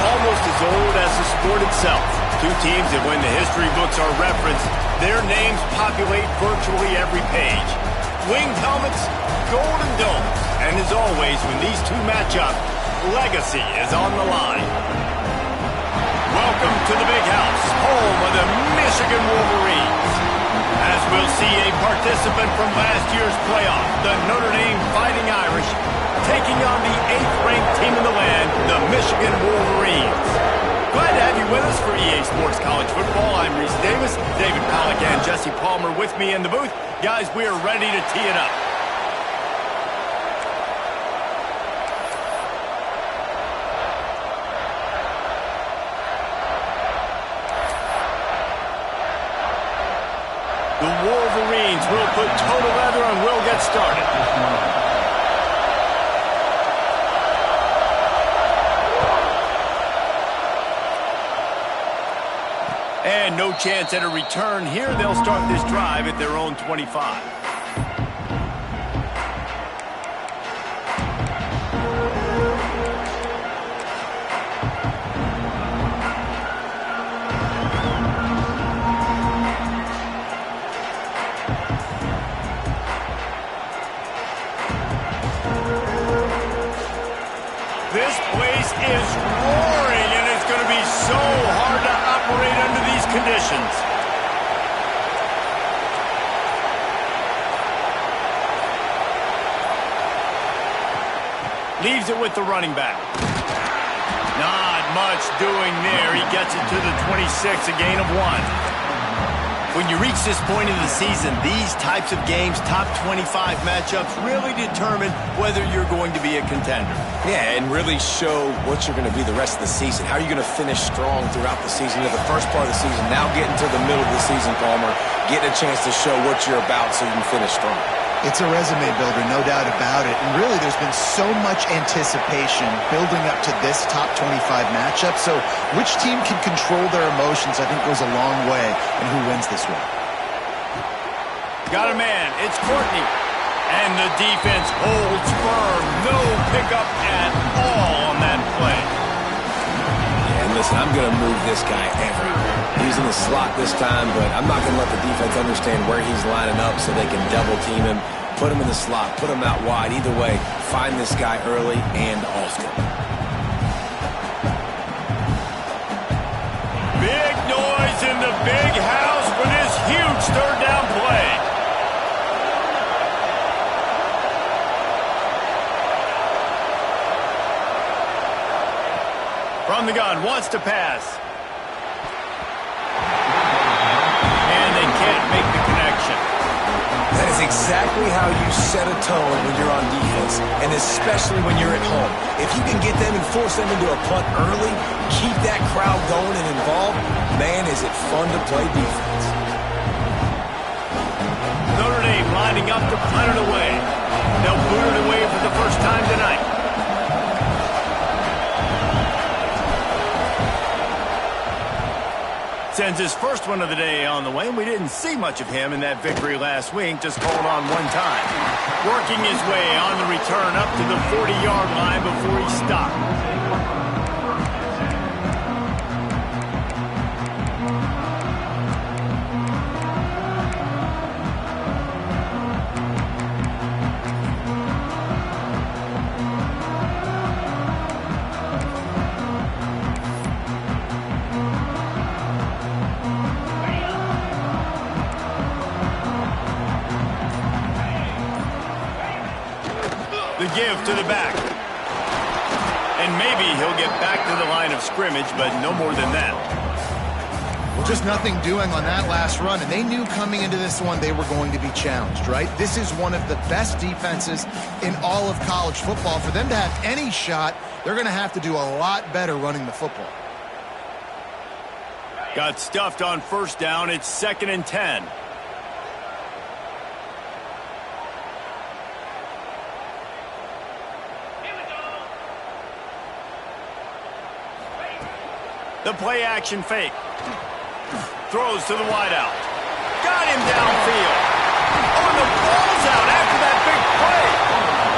almost as old as the sport itself. Two teams that when the history books are referenced, their names populate virtually every page. Winged helmets, golden domes, and as always, when these two match up, legacy is on the line. Welcome to the Big House, home of the Michigan Wolverines. As we'll see a participant from last year's playoff, the Notre Dame Fighting Irish, taking on the 8th-ranked team in the land, the Michigan Wolverines. Glad to have you with us for EA Sports College Football. I'm Reese Davis, David Pollack and Jesse Palmer with me in the booth. Guys, we are ready to tee it up. The Wolverines will put total leather and we'll get started. And no chance at a return here. They'll start this drive at their own 25. This place is roaring, and it's going to be so hard to operate under these conditions. Leaves it with the running back. Not much doing there. He gets it to the 26, a gain of 1. When you reach this point in the season, these types of games, top 25 matchups, really determine whether you're going to be a contender. Yeah, and really show what you're going to be the rest of the season. How are you going to finish strong throughout the season? You know, the first part of the season, now getting to the middle of the season, Palmer, getting a chance to show what you're about so you can finish strong. It's a resume builder, no doubt about it. And really, there's been so much anticipation building up to this top 25 matchup. So which team can control their emotions, I think, goes a long way in who wins this one. Got a man. It's Courtney. And the defense holds firm. No pickup at all on that play. And listen, I'm going to move this guy everywhere. He's in the slot this time, but I'm not going to let the defense understand where he's lining up so they can double team him, put him in the slot, put him out wide. Either way, find this guy early and often. Big noise in the big house for this huge third down play. From the gun, wants to pass. And they can't make the connection. That is exactly how you set a tone when you're on defense, and especially when you're at home. If you can get them and force them into a punt early, keep that crowd going and involved, man, is it fun to play defense. Notre Dame lining up to punt it away. They'll boot it away for the first time tonight. Sends his first one of the day on the way, and we didn't see much of him in that victory last week, just called on one time. Working his way on the return up to the 40-yard line before he stopped. The give to the back. And maybe he'll get back to the line of scrimmage, but no more than that. Well, just nothing doing on that last run, and they knew coming into this one they were going to be challenged, right? This is one of the best defenses in all of college football. For them to have any shot, they're going to have to do a lot better running the football. Got stuffed on first down. It's 2nd and 10. The play action fake. Throws to the wideout. Got him downfield. Oh, and the ball's out after that big play.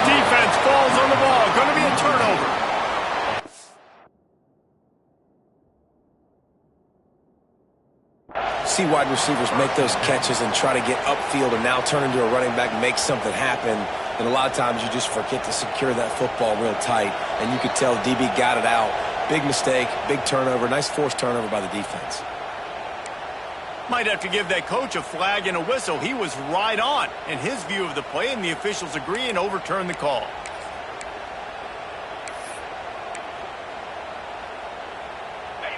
Defense falls on the ball. Going to be a turnover. see wide receivers make those catches and try to get upfield and now turn into a running back, make something happen, and a lot of times you just forget to secure that football real tight, and you could tell DB got it out. Big mistake, big turnover, nice forced turnover by the defense. Might have to give that coach a flag and a whistle. He was right on in his view of the play, and the officials agree and overturn the call.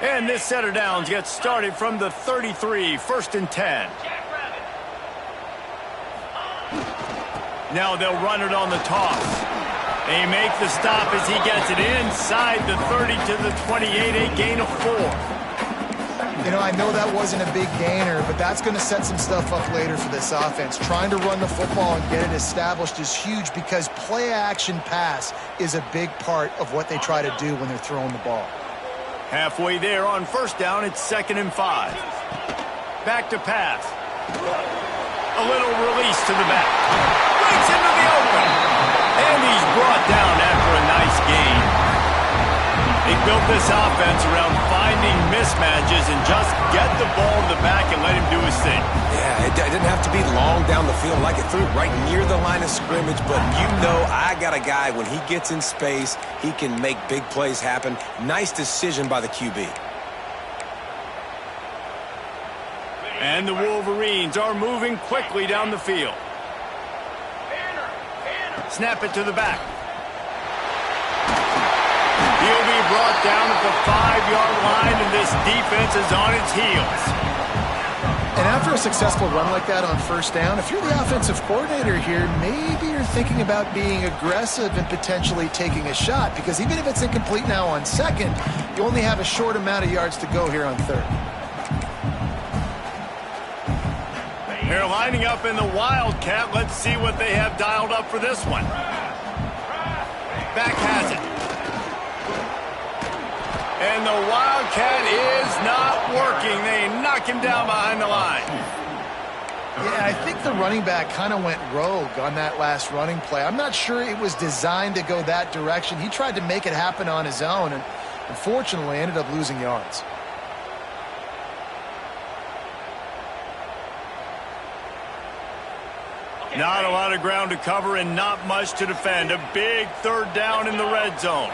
And this set of downs gets started from the 33, 1st and 10. Now they'll run it on the toss. They make the stop as he gets it inside the 30 to the 28, a gain of 4. You know, I know that wasn't a big gainer, but that's going to set some stuff up later for this offense. Trying to run the football and get it established is huge because play-action pass is a big part of what they try to do when they're throwing the ball. Halfway there on 1st down, it's 2nd and 5. Back to pass. A little release to the back. Breaks into the open. And he's brought down after a nice gain. They built this offense around finding mismatches and just get the ball in the back and let him do his thing. Yeah, it didn't have to be long down the field. Like it threw it right near the line of scrimmage, but you know I got a guy, when he gets in space, he can make big plays happen. Nice decision by the QB. And the Wolverines are moving quickly down the field. Snap it to the back. He'll be brought down at the 5-yard line, and this defense is on its heels. And after a successful run like that on 1st down, if you're the offensive coordinator here, maybe you're thinking about being aggressive and potentially taking a shot, because even if it's incomplete now on 2nd, you only have a short amount of yards to go here on 3rd. They're lining up in the Wildcat. Let's see what they have dialed up for this one. Back has it. And the Wildcat is not working. They knock him down behind the line. Yeah, I think the running back kind of went rogue on that last running play. I'm not sure it was designed to go that direction. He tried to make it happen on his own and unfortunately ended up losing yards. Not a lot of ground to cover and not much to defend. A big 3rd down in the red zone.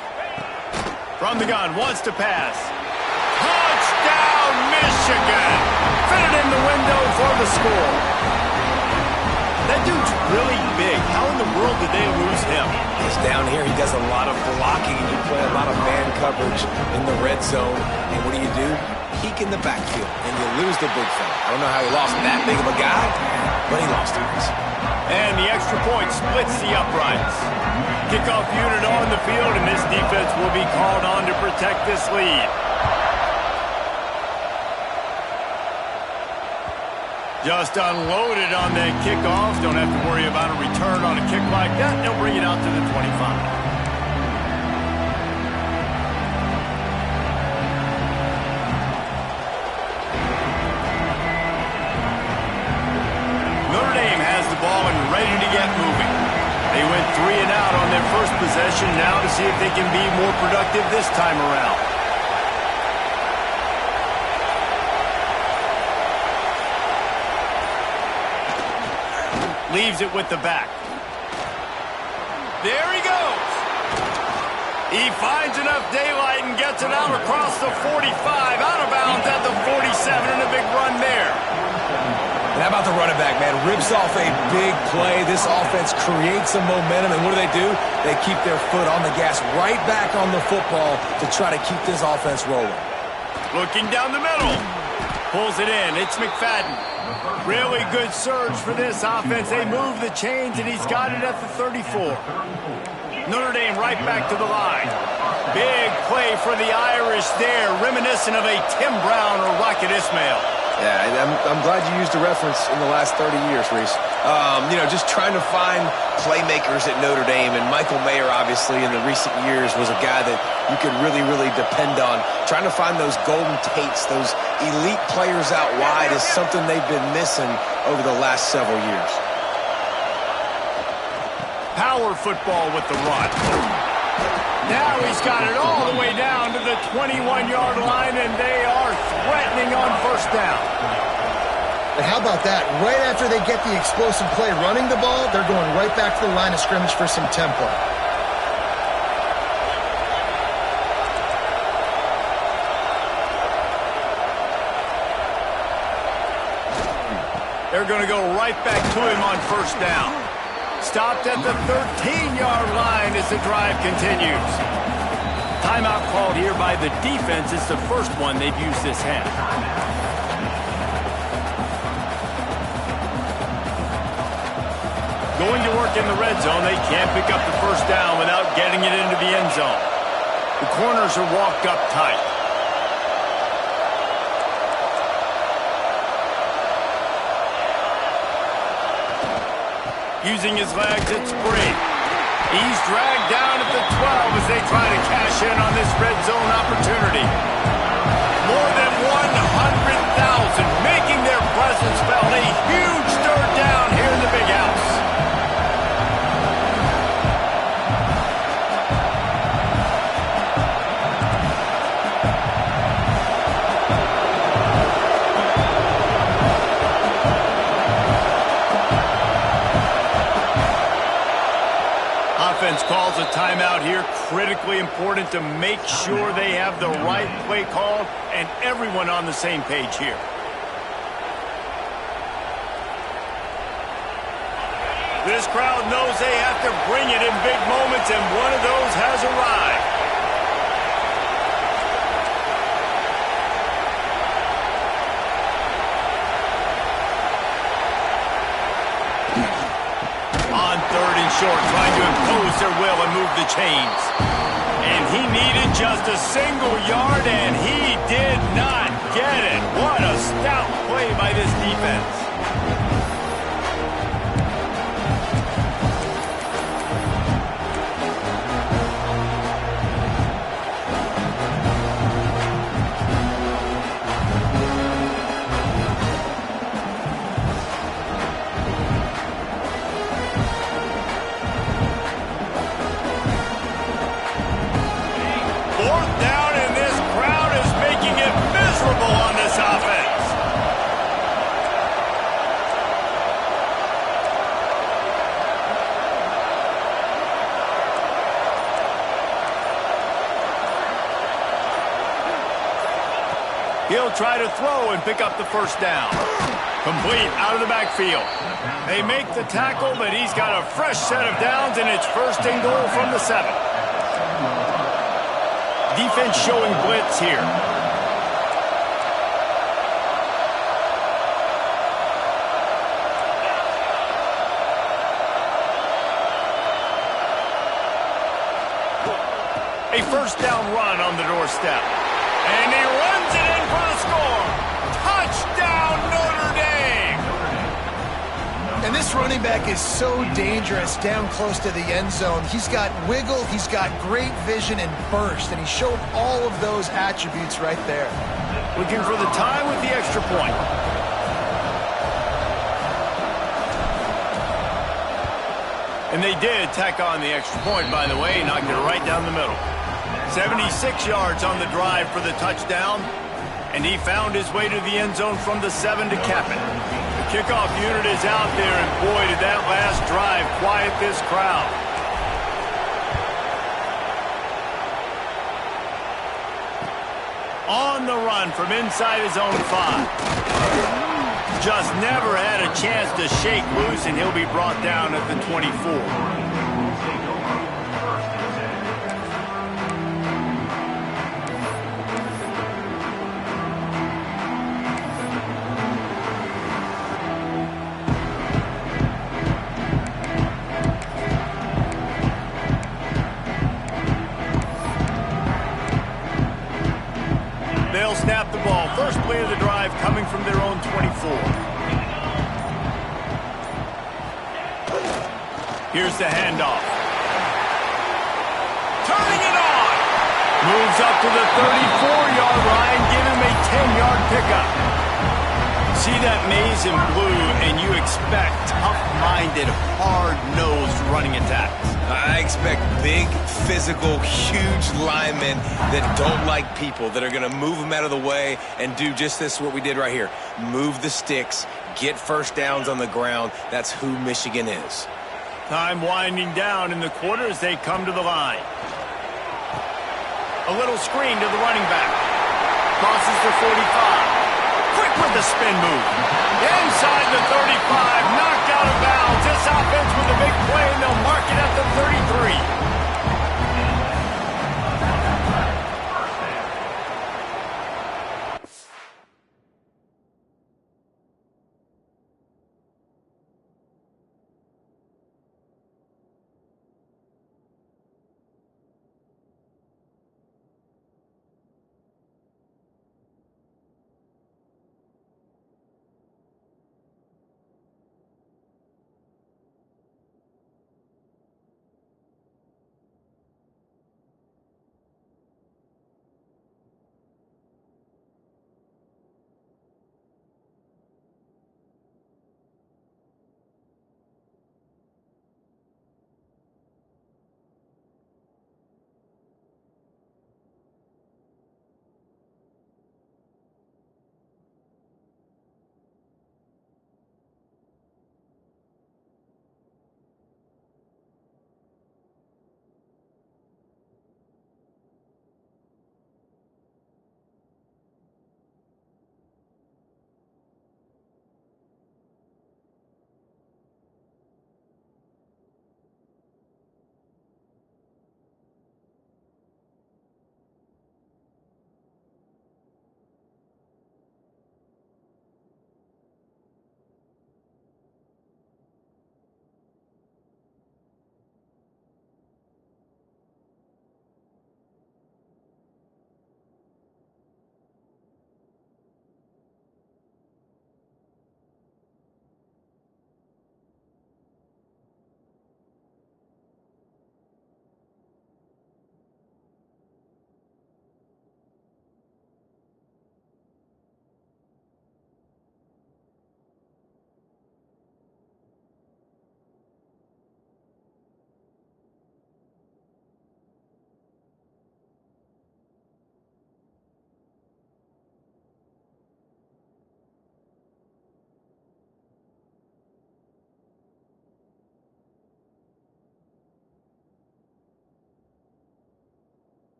From the gun, wants to pass. Touchdown, Michigan! Fitted in the window for the score. That dude's really big. How in the world did they lose him? He's down here. He does a lot of blocking, and you play a lot of man coverage in the red zone. And what do? Peek in the backfield, and you lose the big fella. I don't know how he lost that big of a guy, but he lost him. And the extra point splits the uprights. Kickoff unit on the field, and this defense will be called on to protect this lead. Just unloaded on that kickoff. Don't have to worry about a return on a kick like that. They'll bring it out to the 25. Notre Dame has the ball and ready to get moving. They went 3 and out on their first possession, now to see if they can be more productive this time around. Leaves it with the back. There he goes. He finds enough daylight and gets it out across the 45, out of bounds at the 47, and a big run there. And how about the running back, man? Rips off a big play. This offense creates some momentum, and what do? They keep their foot on the gas, right back on the football to try to keep this offense rolling. Looking down the middle. Pulls it in. It's McFadden. Really good surge for this offense. They move the chains, and he's got it at the 34. Notre Dame right back to the line. Big play for the Irish there, reminiscent of a Tim Brown or Rocket Ismail. Yeah, I'm glad you used a reference in the last 30 years, Reese. You know, just trying to find playmakers at Notre Dame, and Michael Mayer, obviously, in the recent years was a guy that you could really, really depend on. Trying to find those golden Tates, those elite players out wide is something they've been missing over the last several years. Power football with the run. Now he's got it all the way down to the 21-yard line, and they are threatening on 1st down. And how about that? Right after they get the explosive play running the ball, they're going right back to the line of scrimmage for some tempo. They're going to go right back to him on first down. Stopped at the 13-yard line as the drive continues. Timeout called here by the defense. It's the first one they've used this half. Going to work in the red zone. They can't pick up the first down without getting it into the end zone. The corners are walked up tight. Using his legs at spring. He's dragged down at the 12 as they try to cash in on this red zone opportunity. More than 100,000 making their presence felt. A huge third down here in the big house. Offense calls a timeout here. Critically important to make sure they have the right play called and everyone on the same page here. This crowd knows they have to bring it in big moments, and one of those has arrived. Third and short, trying to impose their will and move the chains. And he needed just a single yard, and he did not get it. What a stout play by this defense. He'll try to throw and pick up the first down. Complete out of the backfield. They make the tackle, but he's got a fresh set of downs, and it's first and goal from the 7. Defense showing blitz here. A first down run on the doorstep. And he runs it in for the score. Touchdown, Notre Dame! And this running back is so dangerous down close to the end zone. He's got wiggle, he's got great vision and burst, and he showed all of those attributes right there. Looking for the tie with the extra point. And they did tack on the extra point, by the way, knocked it right down the middle. 76 yards on the drive for the touchdown, and he found his way to the end zone from the 7 to cap it. The kickoff unit is out there, and boy, did that last drive quiet this crowd. On the run from inside his own 5. Just never had a chance to shake loose, and he'll be brought down at the 24. They'll snap the ball. First play of the drive coming from their own 24. Here's the handoff. Turning it on. Moves up to the 34-yard line. Give him a 10-yard pickup. See that maze in blue, and you expect tough-minded, hard-nosed running attacks. I expect big, physical, huge linemen that don't like people, that are going to move them out of the way and do just this, what we did right here. Move the sticks, get first downs on the ground. That's who Michigan is. Time winding down in the quarter as they come to the line. A little screen to the running back. Crosses the 45. Quick with the spin move. Inside the 35. Knocked out of bounds. This offense with a big play, and they'll mark it at the 33.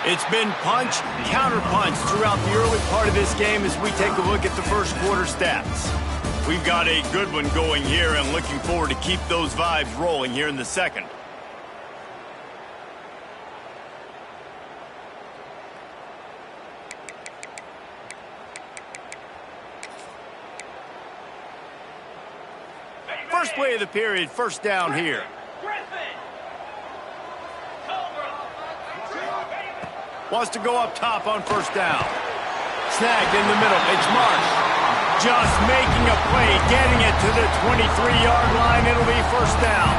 It's been punch, counter-punch throughout the early part of this game as we take a look at the first quarter stats. We've got a good one going here and looking forward to keep those vibes rolling here in the second. First play of the period, first down here. Wants to go up top on first down. Snagged in the middle. It's Marsh. Just making a play, getting it to the 23-yard line. It'll be first down.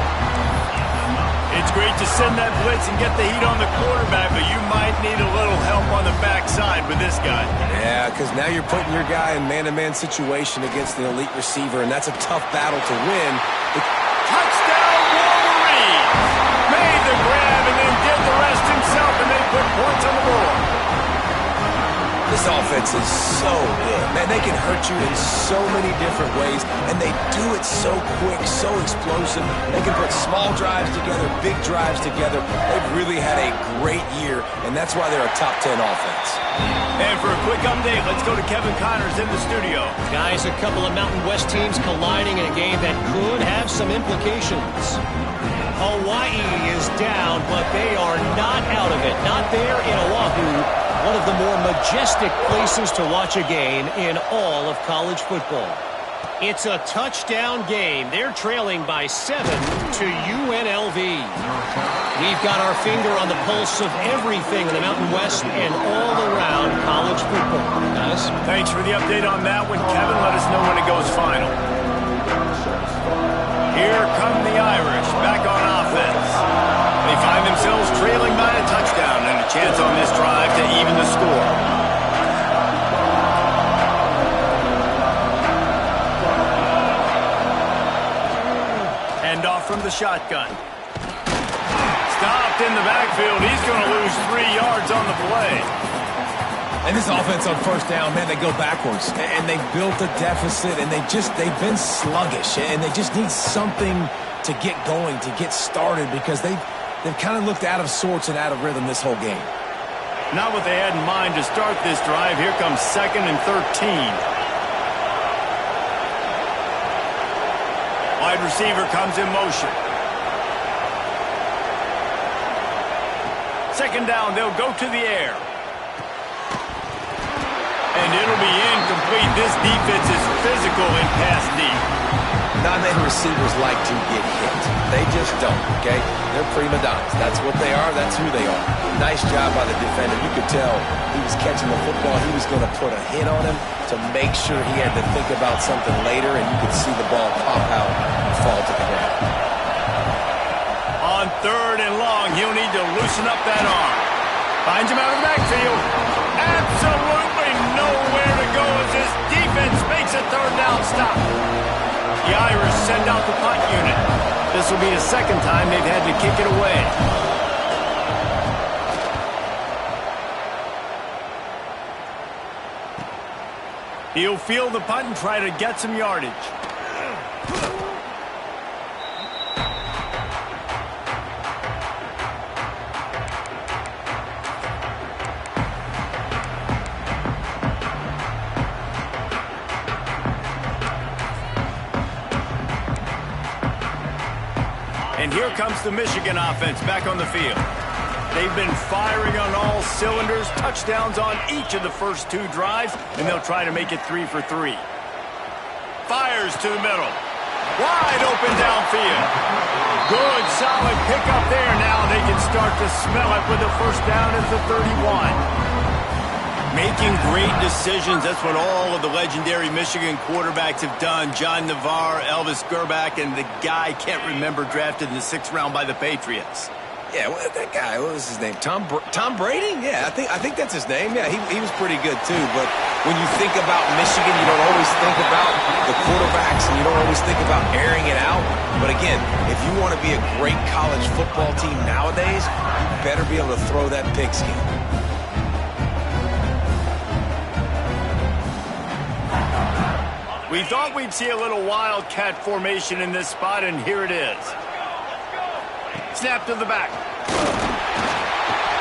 It's great to send that blitz and get the heat on the quarterback, but you might need a little help on the backside with this guy. Yeah, because now you're putting your guy in man-to-man situation against an elite receiver, and that's a tough battle to win. Touchdown, Wolverine! Made the grab and then did the rest himself, and they put points on the board. This offense is so good. Man, they can hurt you in so many different ways, and they do it so quick, so explosive. They can put small drives together, big drives together. They've really had a great year, and that's why they're a top 10 offense. And for a quick update, let's go to Kevin Connors in the studio. Guys, a couple of Mountain West teams colliding in a game that could have some implications. Hawaii is down, but they are not out of it. Not there in Oahu, one of the more majestic places to watch a game in all of college football. It's a touchdown game. They're trailing by 7 to UNLV. We've got our finger on the pulse of everything in the Mountain West and all around college football. Guys? Thanks for the update on that one, Kevin. Let us know when it goes final. Here come the Irish back on offense. They find themselves trailing by a touchdown and a chance on this drive to even the score. Hand off from the shotgun. Stopped in the backfield. He's going to lose 3 yards on the play. And this offense on first down, man, they go backwards. And they built a deficit, and they've been sluggish. And they just need something to get going, to get started, because they've kind of looked out of sorts and out of rhythm this whole game. Not what they had in mind to start this drive. Here comes 2nd and 13. Wide receiver comes in motion. Second down, they'll go to the air. And it'll be incomplete. This defense is physical and pass deep. Not many receivers like to get hit. They just don't, okay? They're prima donnas. That's what they are. That's who they are. Nice job by the defender. You could tell he was catching the football. He was going to put a hit on him to make sure he had to think about something later, and you could see the ball pop out and fall to the ground. On 3rd and long, he'll need to loosen up that arm. Finds him out of the backfield. Absolutely nowhere to go as this defense makes a 3rd down stop. The Irish send out the punt unit. This will be the 2nd time they've had to kick it away. He'll field the punt and try to get some yardage. And here comes the Michigan offense back on the field. They've been firing on all cylinders, touchdowns on each of the first 2 drives, and they'll try to make it 3 for 3. Fires to the middle. Wide open downfield. Good, solid pickup there. Now they can start to smell it with the first down at the 31. Making great decisions. That's what all of the legendary Michigan quarterbacks have done. John Navarre, Elvis Gerbach, and the guy, can't remember, drafted in the 6th round by the Patriots. Yeah, that guy, what was his name? Tom Brady? Yeah, I think that's his name. Yeah, he was pretty good too. But when you think about Michigan, you don't always think about the quarterbacks, and you don't always think about airing it out. But again, if you want to be a great college football team nowadays, you better be able to throw that pigskin. We thought we'd see a little wildcat formation in this spot, and here it is. Snap to the back.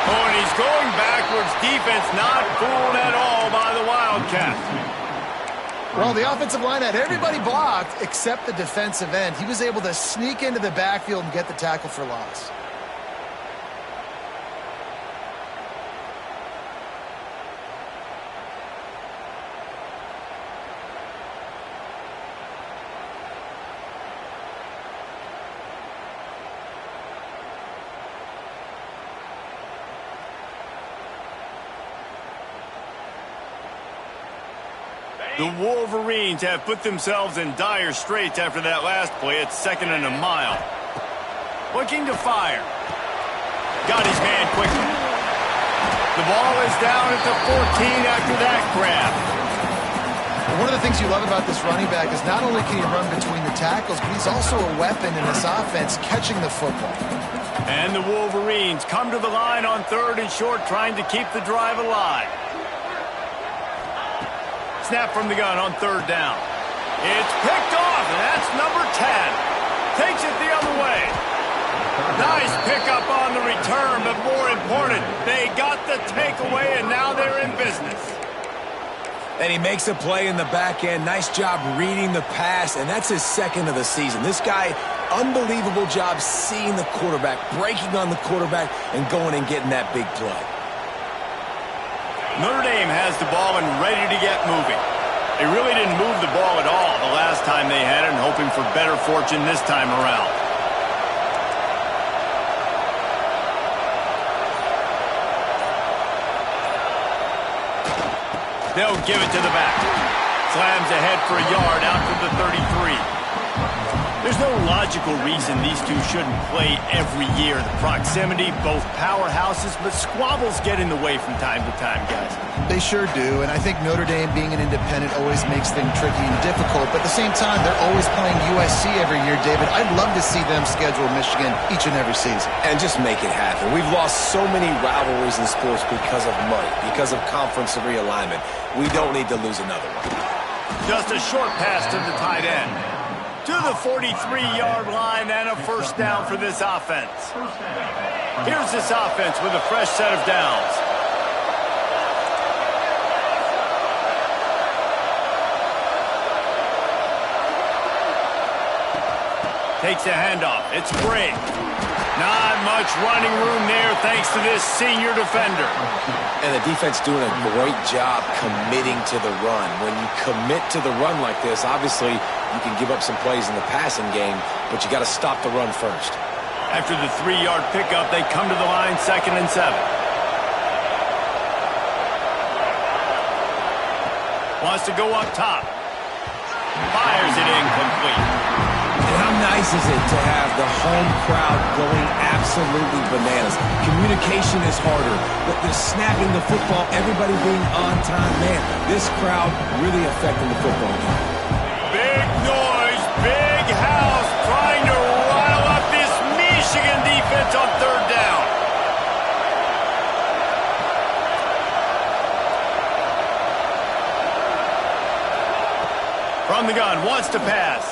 Oh, and he he's going backwards. Defense not fooled at all by the Wildcats. Well, the offensive line had everybody blocked except the defensive end. He was able to sneak into the backfield and get the tackle for loss. The Wolverines have put themselves in dire straits after that last play. It's 2nd and a mile. Looking to fire. Got his man quickly. The ball is down at the 14 after that grab. One of the things you love about this running back is not only can he run between the tackles, but he's also a weapon in this offense catching the football. And the Wolverines come to the line on 3rd and short, trying to keep the drive alive. Snap from the gun on 3rd down. It's picked off, and that's number 10. Takes it the other way. Nice pickup on the return, but more important, they got the takeaway, and now they're in business. And he makes a play in the back end. Nice job reading the pass, and that's his 2nd of the season. This guy, unbelievable job seeing the quarterback, breaking on the quarterback, and going and getting that big play. Notre Dame has the ball and ready to get moving. They really didn't move the ball at all the last time they had it, and hoping for better fortune this time around. They'll give it to the back. Slams ahead for a yard out to the 33. There's no logical reason these two shouldn't play every year. The proximity, both powerhouses, but squabbles get in the way from time to time, guys. They sure do, and I think Notre Dame being an independent always makes things tricky and difficult, but at the same time, they're always playing USC every year, David. I'd love to see them schedule Michigan each and every season. And just make it happen. We've lost so many rivalries in sports because of money, because of conference realignment. We don't need to lose another one. Just a short pass to the tight end. To the 43-yard line and a 1st down for this offense. Here's this offense with a fresh set of downs. Takes a handoff. It's Gray. Not much running room there thanks to this senior defender. And the defense doing a great job committing to the run. When you commit to the run like this, obviously you can give up some plays in the passing game, but you got to stop the run first. After the 3-yard pickup, they come to the line 2nd and 7. Wants to go up top. Fires it incomplete. And how nice is it to have the home crowd going absolutely bananas? Communication is harder, but they're snapping the football, everybody being on time. Man, this crowd really affecting the football game. Big noise, big house, trying to rile up this Michigan defense on 3rd down. From the gun, wants to pass.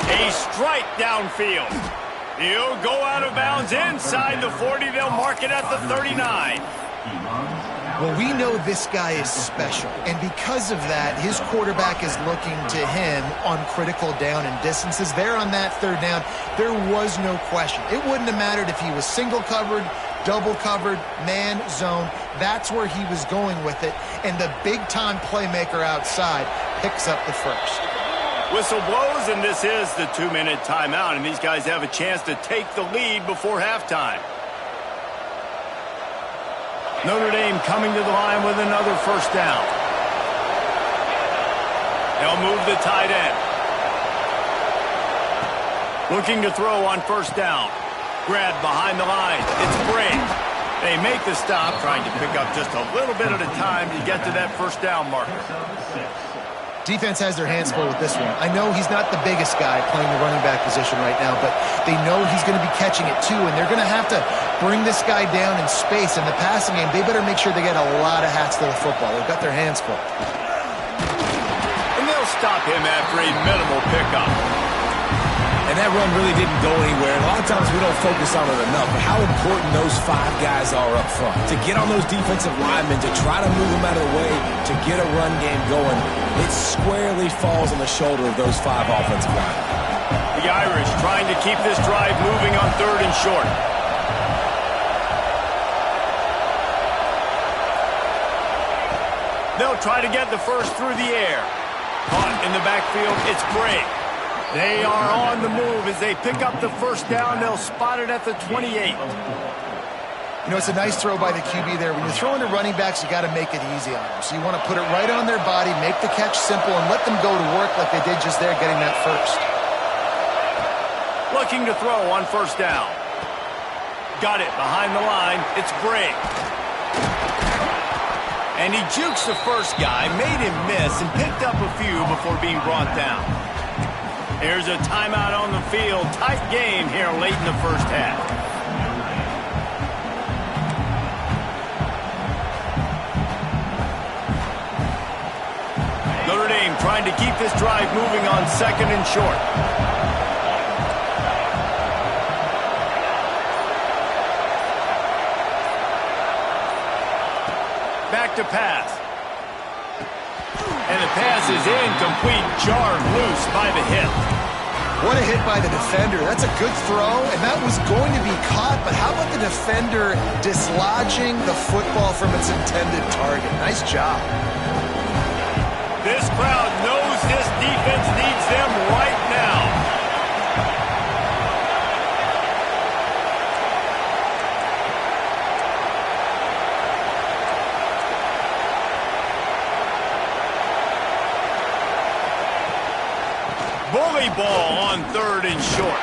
A strike downfield. He'll go out of bounds inside the 40. They'll mark it at the 39. Well, we know this guy is special, and because of that, his quarterback is looking to him on critical down and distances. There on that 3rd down, there was no question. It wouldn't have mattered if he was single covered, double covered, man, zone. That's where he was going with it, and the big-time playmaker outside picks up the 1st. Whistle blows, and this is the 2-minute timeout, and these guys have a chance to take the lead before halftime. Notre Dame coming to the line with another 1st down. They'll move the tight end. Looking to throw on 1st down. Grab behind the line. It's Bray. They make the stop, trying to pick up just a little bit at a time to get to that 1st down marker. Defense has their hands full with this one. I know he's not the biggest guy playing the running back position right now, but they know he's going to be catching it too, and they're going to have to bring this guy down in space. In the passing game, they better make sure they get a lot of hats to the football. They've got their hands full. And they'll stop him after a minimal pickup. And and that run really didn't go anywhere. And a lot of times we don't focus on it enough, but how important those 5 guys are up front. To get on those defensive linemen, to try to move them out of the way, to get a run game going, it squarely falls on the shoulder of those 5 offensive linemen. The Irish trying to keep this drive moving on 3rd and short. They'll try to get the first through the air. Caught in the backfield, it's Gray. They are on the move as they pick up the first down. They'll spot it at the 28. You know, it's a nice throw by the QB there. When you're throwing to running backs, you got to make it easy on them. So you want to put it right on their body, make the catch simple, and let them go to work like they did just there, getting that first. Looking to throw on 1st down. Got it behind the line. It's Gray. And he jukes the first guy, made him miss, and picked up a few before being brought down. Here's a timeout on the field. Tight game here late in the first half. Notre Dame trying to keep this drive moving on 2nd and short. Back to pass. And the pass is incomplete, jarred loose by the hip. What a hit by the defender. That's a good throw, and that was going to be caught, but how about the defender dislodging the football from its intended target? Nice job. This crowd knows this defense needs them right now. Bully ball on 3rd and short.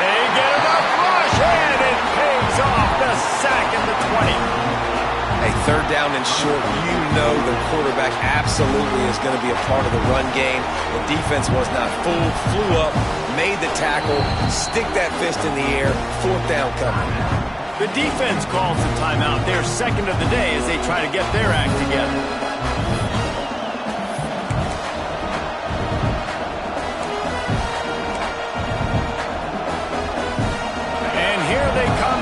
They get enough rush, and it pays off. The sack at the 20. Hey, 3rd down and short, you know the quarterback absolutely is going to be a part of the run game. The defense was not fooled, flew up, made the tackle, stick that fist in the air, 4th down coming. The defense calls the timeout. Their 2nd of the day as they try to get their act together.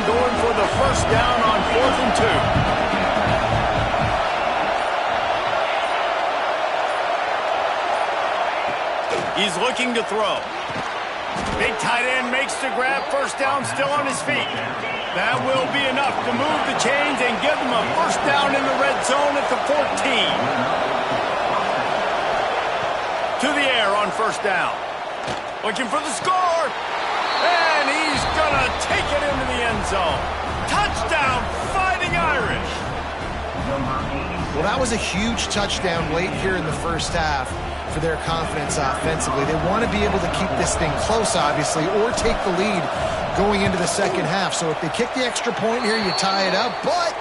Going for the first down on 4th and 2. He's looking to throw. Big tight end makes the grab. First down, still on his feet. That will be enough to move the chains and give them a first down in the red zone at the 14. To the air on 1st down. Looking for the score. And he's going to take it into the end zone. Touchdown, Fighting Irish. Well, that was a huge touchdown late here in the first half for their confidence offensively. They want to be able to keep this thing close, obviously, or take the lead going into the 2nd half. So if they kick the extra point here, you tie it up. But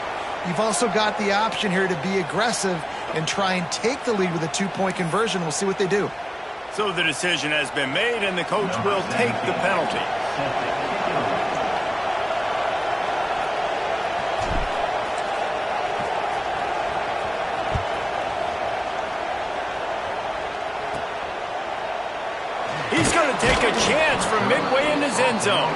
you've also got the option here to be aggressive and try and take the lead with a 2-point conversion. We'll see what they do. So the decision has been made, and the coach will take the penalty. He's going to take a chance from midway in his end zone.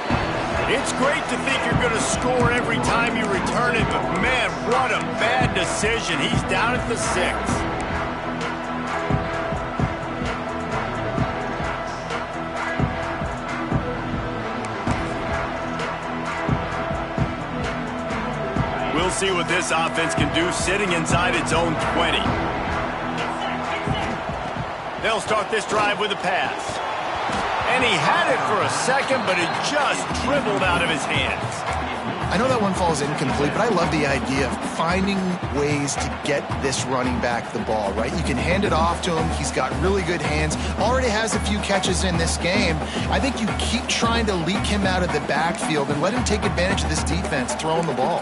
It's great to think you're going to score every time you return it, but man, what a bad decision. He's down at the 6. We'll see what this offense can do sitting inside its own 20. They'll start this drive with a pass. And he had it for a second, but it just dribbled out of his hands. I know that one falls incomplete, but I love the idea of finding ways to get this running back the ball, right? You can hand it off to him. He's got really good hands. Already has a few catches in this game. I think you keep trying to leak him out of the backfield and let him take advantage of this defense throwing the ball.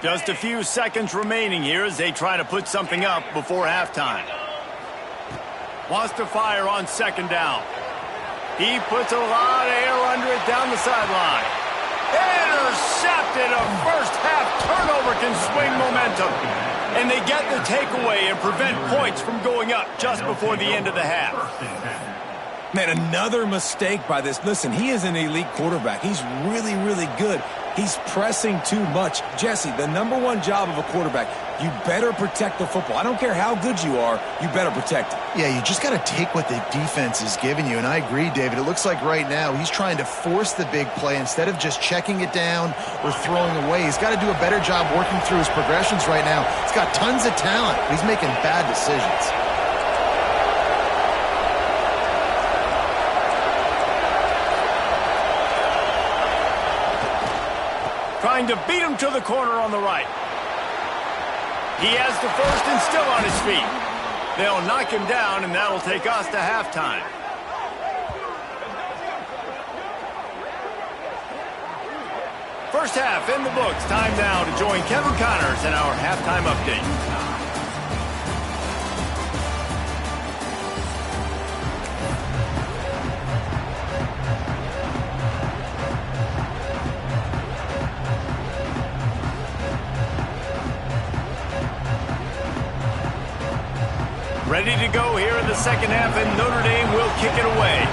Just a few seconds remaining here as they try to put something up before halftime. Wants to fire on 2nd down. He puts a lot of air under it down the sideline. Intercepted. A first half turnover can swing momentum. And they get the takeaway and prevent points from going up just before the end of the half. Man, another mistake by this. Listen, he is an elite quarterback. He's really, really good. He's pressing too much. Jesse, the #1 job of a quarterback, you better protect the football. I don't care how good you are, you better protect it. Yeah, you just got to take what the defense is giving you, and I agree, David. It looks like right now he's trying to force the big play instead of just checking it down or throwing away. He's got to do a better job working through his progressions right now. He's got tons of talent, but he's making bad decisions. Trying to beat him to the corner on the right. He has the first and still on his feet. They'll knock him down, and that'll take us to halftime. First half in the books. Time now to join Kevin Connors in our halftime update. Ready to go here in the second half, and Notre Dame will kick it away.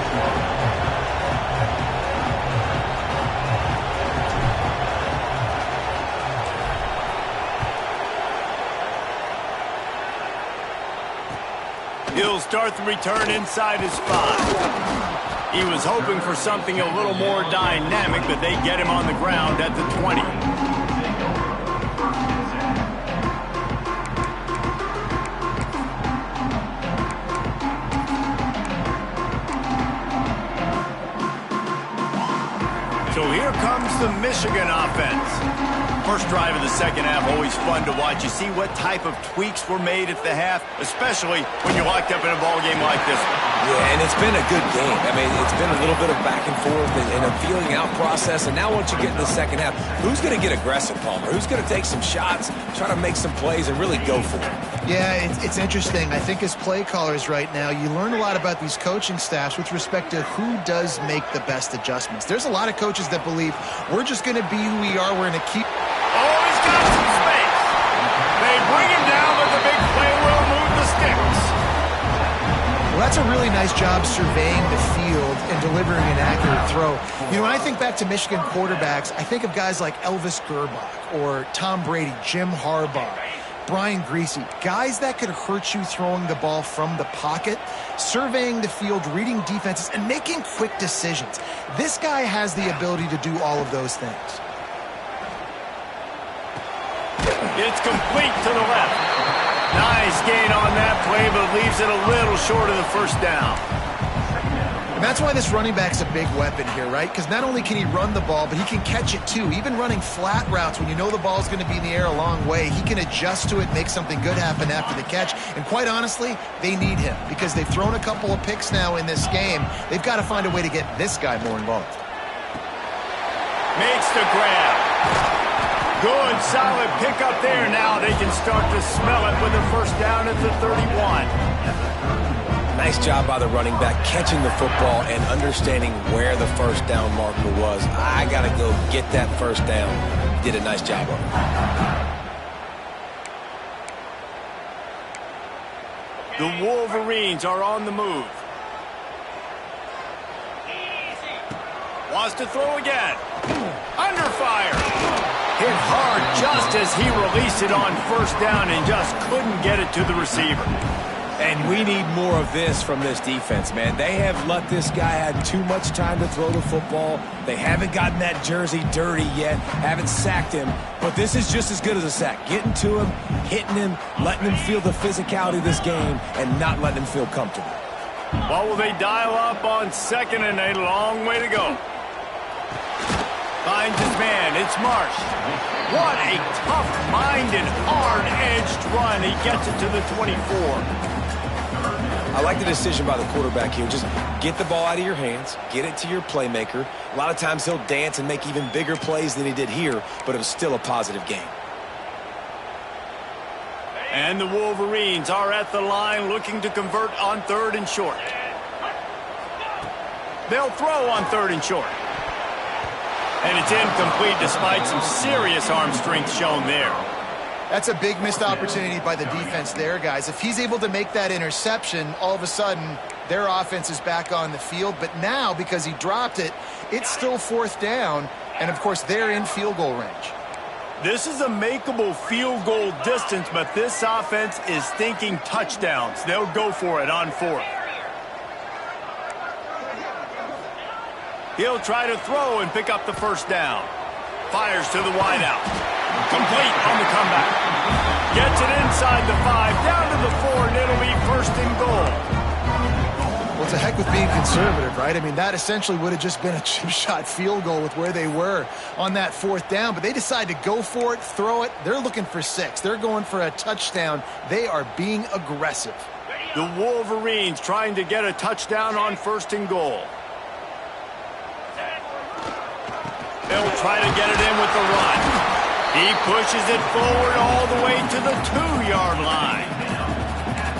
He'll start the return inside his 5. He was hoping for something a little more dynamic, but they get him on the ground at the 20. So here comes the Michigan offense. First drive of the second half, always fun to watch. You see what type of tweaks were made at the half, especially when you're locked up in a ball game like this one. Yeah, and it's been a good game. I mean, it's been a little bit of back and forth and a feeling out process. And now once you get in the second half, who's going to get aggressive, Palmer? Who's going to take some shots, try to make some plays, and really go for it? Yeah, it's interesting. I think as play callers right now, you learn a lot about these coaching staffs with respect to who does make the best adjustments. There's a lot of coaches that believe we're just going to be who we are. We're going to keep... Oh, he's got some space. They bring him down, but the big play will move the sticks. Well, that's a really nice job surveying the field and delivering an accurate throw. You know, when I think back to Michigan quarterbacks, I think of guys like Elvis Gerbach or Tom Brady, Jim Harbaugh, Brian Greasy, guys that could hurt you throwing the ball from the pocket, surveying the field, reading defenses, and making quick decisions. This guy has the ability to do all of those things. It's complete to the left. Nice gain on that play, but leaves it a little short of the first down. And that's why this running back's a big weapon here, right? Because not only can he run the ball, but he can catch it too. Even running flat routes when you know the ball's going to be in the air a long way, he can adjust to it, make something good happen after the catch. And quite honestly, they need him because they've thrown a couple of picks now in this game. They've got to find a way to get this guy more involved. Makes the grab. Good, solid pickup there. Now they can start to smell it with a first down at the 31. Nice job by the running back catching the football and understanding where the first down marker was. I got to go get that first down. Did a nice job of it. The Wolverines are on the move. Wants to throw again. Under fire. Hit hard just as he released it on first down and just couldn't get it to the receiver. And we need more of this from this defense, man. They have let this guy have too much time to throw the football. They haven't gotten that jersey dirty yet, haven't sacked him. But this is just as good as a sack. Getting to him, hitting him, letting him feel the physicality of this game, and not letting him feel comfortable. What will they dial up on second and a long way to go? Finds his man. It's Marsh. What a tough-minded, hard-edged run. He gets it to the 24. I like the decision by the quarterback here. Just get the ball out of your hands, get it to your playmaker. A lot of times he'll dance and make even bigger plays than he did here, but it was still a positive game. And the Wolverines are at the line looking to convert on third and short. They'll throw on third and short. And it's incomplete despite some serious arm strength shown there. That's a big missed opportunity by the defense there, guys. If he's able to make that interception, all of a sudden, their offense is back on the field. But now, because he dropped it, it's still 4th down. And, of course, they're in field goal range. This is a makeable field goal distance, but this offense is thinking touchdowns. They'll go for it on 4th. He'll try to throw and pick up the first down. Fires to the wideout. Complete on the comeback. Gets it inside the 5, down to the 4, and it'll be 1st and goal. Well, it's a heck with being conservative, right? I mean, that essentially would have just been a chip-shot field goal with where they were on that 4th down. But they decide to go for it, throw it. They're looking for 6. They're going for a touchdown. They are being aggressive. The Wolverines trying to get a touchdown on 1st and goal. They'll try to get it in with the run. He pushes it forward all the way to the 2-yard line.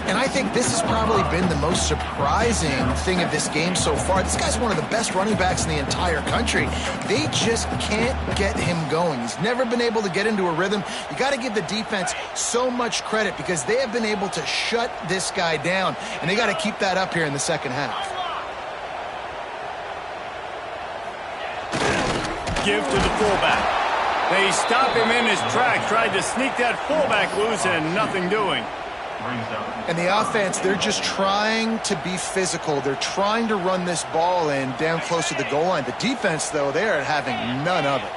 And I think this has probably been the most surprising thing of this game so far. This guy's one of the best running backs in the entire country. They just can't get him going. He's never been able to get into a rhythm. You got to give the defense so much credit because they have been able to shut this guy down, and they got to keep that up here in the second half. Give to the fullback. They stop him in his tracks, tried to sneak that fullback loose, and nothing doing. And the offense, they're just trying to be physical. They're trying to run this ball in down close to the goal line. The defense, though, they're having none of it.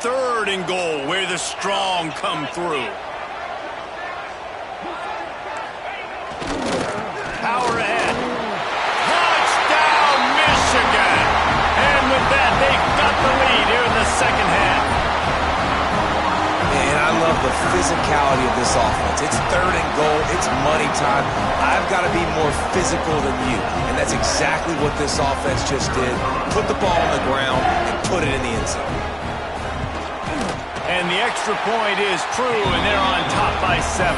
3rd and goal, where the strong come through. Power ahead. Touchdown, Michigan! And with that, they've got the lead here in the second half. And I love the physicality of this offense. It's 3rd and goal. It's money time. I've got to be more physical than you. And that's exactly what this offense just did. Put the ball on the ground and put it in the end zone. And the extra point is true, and they're on top by 7.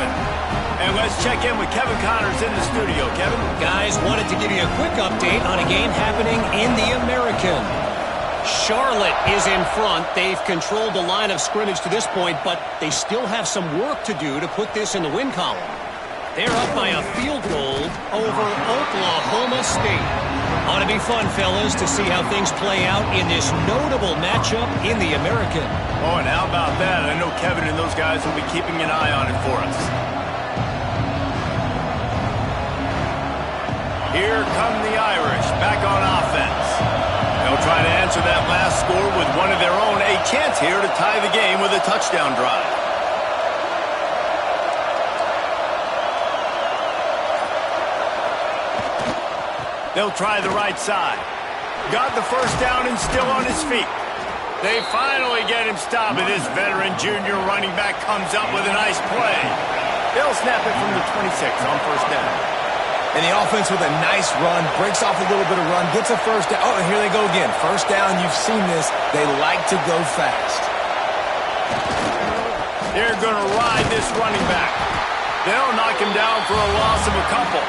And let's check in with Kevin Connors in the studio. Kevin? Guys, wanted to give you a quick update on a game happening in the American. Charlotte is in front. They've controlled the line of scrimmage to this point, but they still have some work to do to put this in the win column. They're up by a field goal over Oklahoma State. Ought to be fun, fellas, to see how things play out in this notable matchup in the American. Oh, and how about that? I know Kevin and those guys will be keeping an eye on it for us. Here come the Irish, back on offense. They'll try to answer that last score with one of their own. A chance here to tie the game with a touchdown drive. They'll try the right side. Got the first down and still on his feet. They finally get him stopped, and this veteran junior running back comes up with a nice play. They'll snap it from the 26 on 1st down. And the offense with a nice run, breaks off a little bit of run, gets a first down. Oh, and here they go again. First down, you've seen this. They like to go fast. They're going to ride this running back. They'll knock him down for a loss of a couple.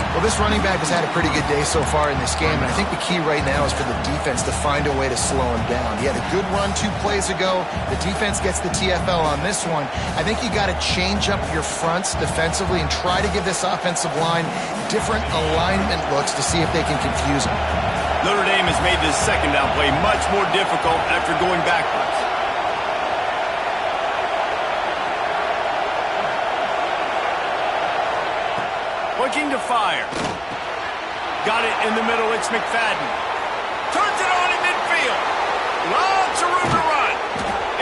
Well, this running back has had a pretty good day so far in this game, and I think the key right now is for the defense to find a way to slow him down. He had a good run 2 plays ago. The defense gets the TFL on this one. I think you got to change up your fronts defensively and try to give this offensive line different alignment looks to see if they can confuse him. Notre Dame has made this second down play much more difficult after going backwards. Looking to fire. Got it in the middle. It's McFadden. Turns it on in midfield. Lots of room to run.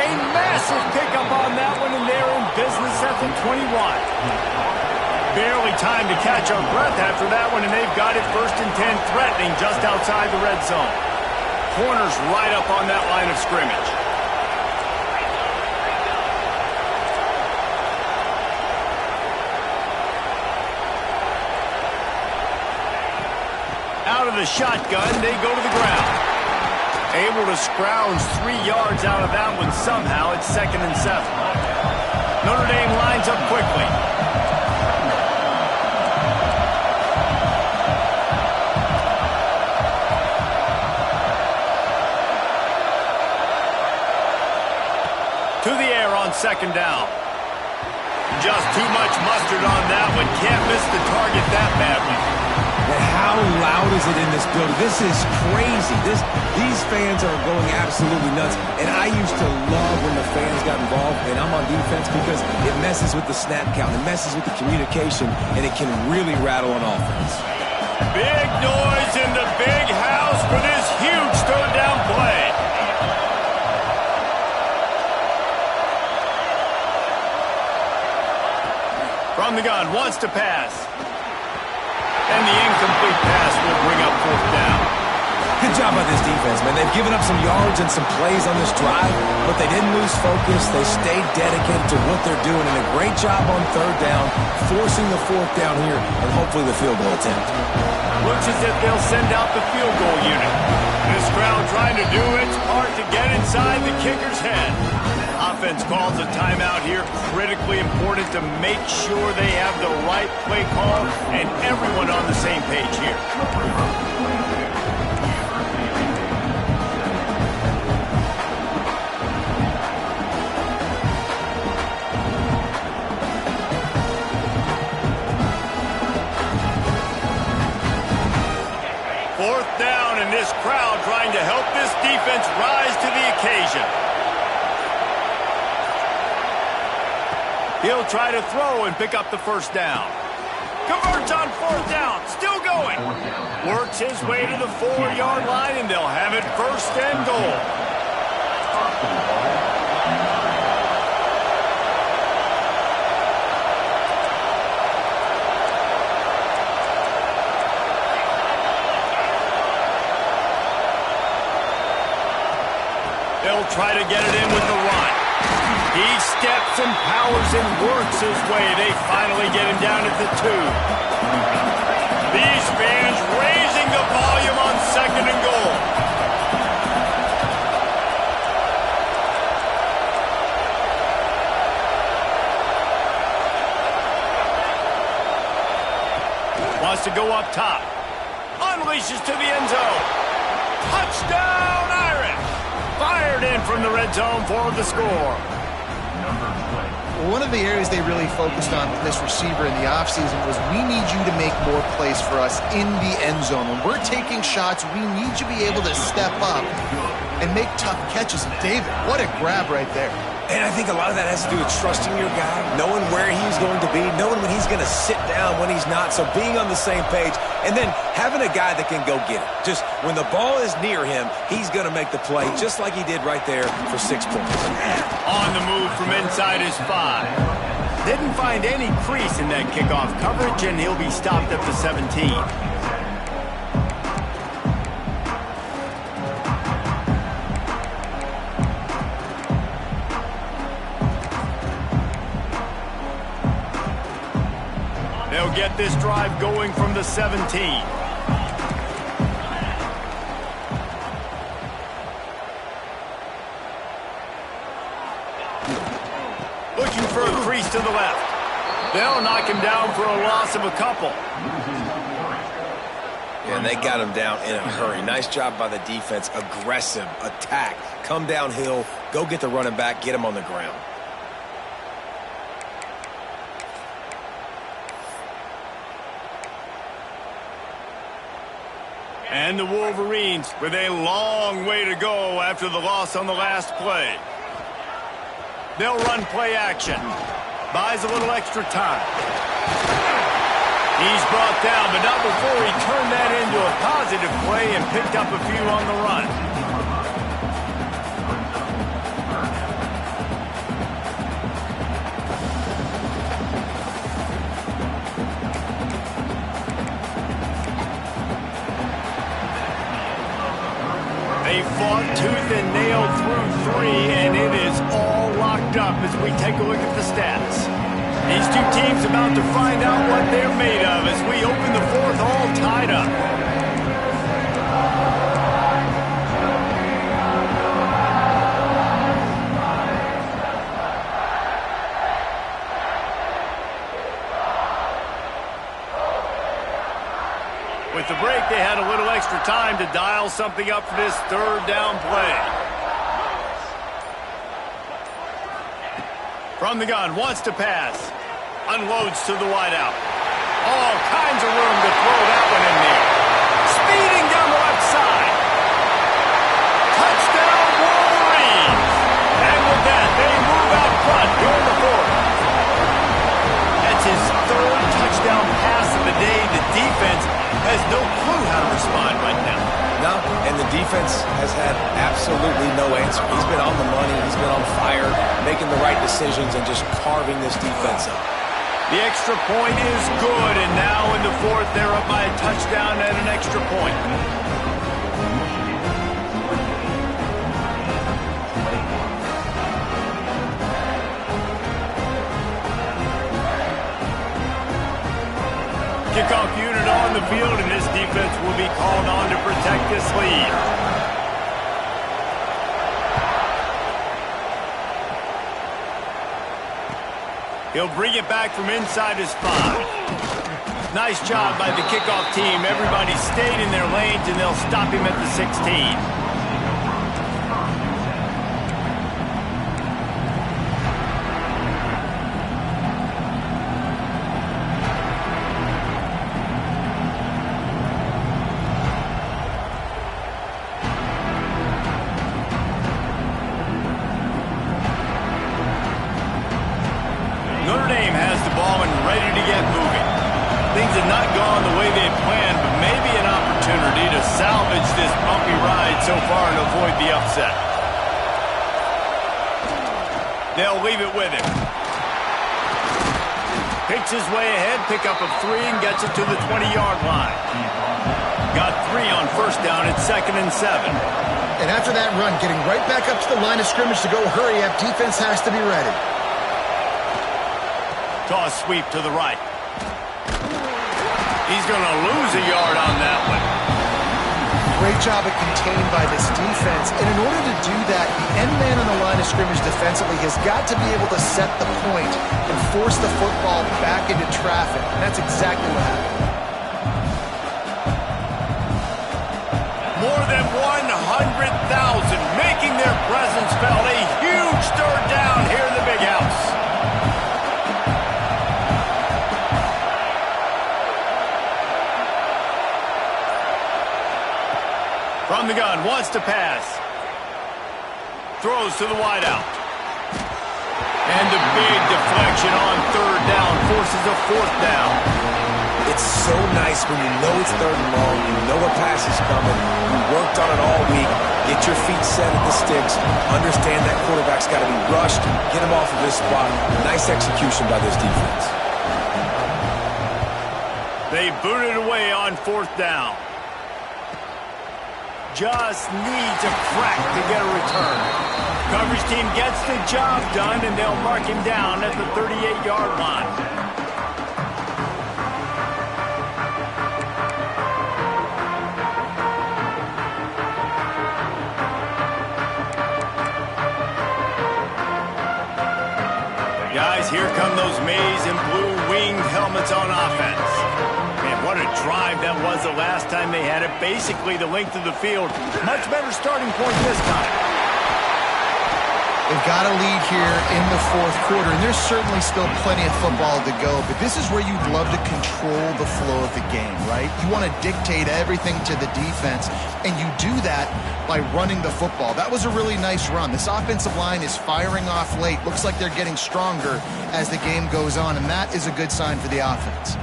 A massive pickup on that one, and they're in business at the 21. Barely time to catch our breath after that one, and they've got it 1st and 10, threatening just outside the red zone. Corners right up on that line of scrimmage. Out of the shotgun, they go to the ground. Able to scrounge 3 yards out of that one somehow. It's 2nd and 7. Notre Dame lines up quickly. To the air on 2nd down. Just too much mustard on that one. Can't miss the target that badly. And how loud is it in this building? This is crazy. These fans are going absolutely nuts. And I used to love when the fans got involved, and I'm on defense because it messes with the snap count. It messes with the communication, and it can really rattle on offense. Big noise in the big house for this huge third down play. From the gun, wants to pass. And the incomplete pass will bring up fourth down. Good job by this defense, man. They've given up some yards and some plays on this drive, but they didn't lose focus. They stayed dedicated to what they're doing, and a great job on third down, forcing the fourth down here, and hopefully the field goal attempt. Looks as if they'll send out the field goal unit. This crowd trying to do its part to get inside the kicker's head. Offense calls a timeout here. Critically important to make sure they have the right play call and everyone on the same page here. Fourth down, and this crowd trying to help this defense rise to the occasion. He'll try to throw and pick up the first down. Converts on fourth down, still going. Works his way to the 4-yard line, and they'll have it first and goal. They'll try to get it in with the run. He steps and powers and works his way. They finally get him down at the 2. These fans raising the volume on second and goal. Wants to go up top. Unleashes to the end zone. Touchdown, Irish! Fired in from the red zone for the score. One of the areas they really focused on with this receiver in the offseason was we need you to make more plays for us in the end zone. When we're taking shots, we need you to be able to step up and make tough catches. And David, what a grab right there. And I think a lot of that has to do with trusting your guy, knowing where he's going to be, knowing when he's going to sit down, when he's not, so being on the same page, and then having a guy that can go get it. Just when the ball is near him, he's going to make the play, just like he did right there for 6 points. On the move from inside his 5. Didn't find any crease in that kickoff coverage, and he'll be stopped at the 17. They'll get this drive going from the 17. Looking for a crease to the left. They'll knock him down for a loss of a couple. And they got him down in a hurry. Nice job by the defense. Aggressive, attack, come downhill, go get the running back, get him on the ground. And the Wolverines with a long way to go after the loss on the last play. They'll run play action. Buys a little extra time. He's brought down, but not before he turned that into a positive play and picked up a few on the run. They fought tooth and nail through 3, and it is all locked up as we take a look at the stats. These two teams about to find out what they're made of as we open the 4th all tied up. With the break, they had a little extra time to dial something up for this third down play. From the gun, wants to pass. Unloads to the wideout. All kinds of room to throw that one in there. Speeding down the left side. Touchdown, Wolverines! And with that, they move out front here in the fourth. That's his third touchdown pass of the day. The defense has no clue how to respond right now. No, and the defense has had absolutely no answer. He's been on the money. He's been on fire, making the right decisions and just carving this defense up. The extra point is good, and now in the fourth, they're up by a touchdown and an extra point. Kickoff unit on the field, and this defense will be called on to protect this lead. He'll bring it back from inside his 5. Nice job by the kickoff team. Everybody stayed in their lanes, and they'll stop him at the 16. Notre Dame has the ball and ready to get moving. Things have not gone the way they planned, but maybe an opportunity to salvage this bumpy ride so far and avoid the upset. They'll leave it with him. Picks his way ahead, pick up of 3, and gets it to the 20-yard line. Got 3 on first down at 2nd and 7. And after that run, getting right back up to the line of scrimmage to go hurry up, defense has to be ready. Toss sweep to the right. He's going to lose a yard on that one. Great job at contained by this defense. And in order to do that, the end man on the line of scrimmage defensively has got to be able to set the point and force the football back into traffic. And that's exactly what happened. More than 100,000 making their presence felt. A huge third down here in the big house. From the gun, wants to pass. Throws to the wideout. And the big deflection on third down forces a fourth down. It's so nice when you know it's 3rd and long, you know a pass is coming, you worked on it all week, get your feet set at the sticks, understand that quarterback's got to be rushed, get him off of his spot. Nice execution by this defense. They boot it away on 4th down. Just needs a crack to get a return. Coverage team gets the job done, and they'll mark him down at the 38-yard line. Guys, here come those maize and blue winged helmets on offense. Man, what a drive that was the last time they had it. Basically the length of the field. Much better starting point this time. They've got a lead here in the 4th quarter, and there's certainly still plenty of football to go, but this is where you'd love to control the flow of the game, right? You want to dictate everything to the defense, and you do that by running the football. That was a really nice run. This offensive line is firing off late. Looks like they're getting stronger as the game goes on, and that is a good sign for the offense.